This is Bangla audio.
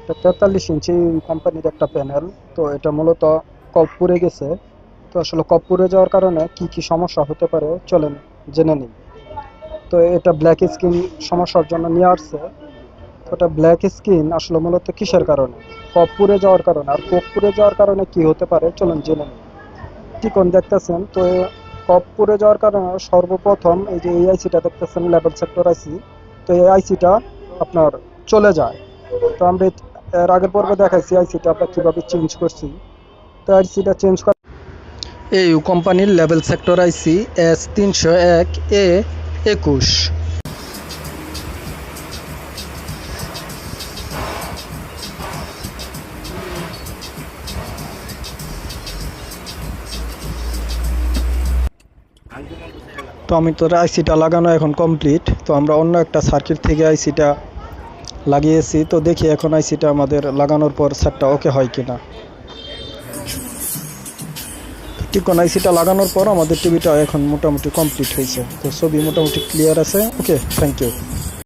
এটা 43 ইঞ্চি কোম্পানির একটা প্যানেল। তো এটা মূলত কপ পুড়ে গেছে। তো আসলে কপ পুড়ে যাওয়ার কারণে কি কি সমস্যা হতে পারে চলেন জেনে নিই। তো এটা ব্ল্যাক স্ক্রিন সমস্যার জন্য নিয়ে আসছে। তো এটা ব্ল্যাক স্ক্রিন আসলে মূলত কিসের কারণে? কপ পুড়ে যাওয়ার কারণে। আর কপ পুড়ে যাওয়ার কারণে কি হতে পারে চলুন জেনে নিই। টিকন দেখতেছেন তো কপ পুড়ে যাওয়ার কারণে সর্বপ্রথম এই যে এই আইসিটা দেখতেছেন লেভেল সেক্টর আইসি। তো এই আইসিটা আপনার চলে যায়। তো আমরা এর আগের পর্বে দেখাইছি আইসিটা আমরা কিভাবে চেঞ্জ করছি। তো আইসিটা চেঞ্জ করা এই কোম্পানির লেভেল সেক্টর আইসি S301A21। তো আমি তোর আইসিটা লাগানো এখন কমপ্লিট। তো আমরা অন্য একটা সার্কিট থেকে আইসিটা লাগিয়েছি। তো দেখি এখন আইসিটা আমাদের লাগানোর পর সেটটা ওকে হয় কিনা। টিকন আইসিটা লাগানোর পর আমাদের টিভিটা এখন মোটামুটি কমপ্লিট হয়েছে। তো ছবি মোটামুটি ক্লিয়ার আছে। ওকে, থ্যাংক ইউ।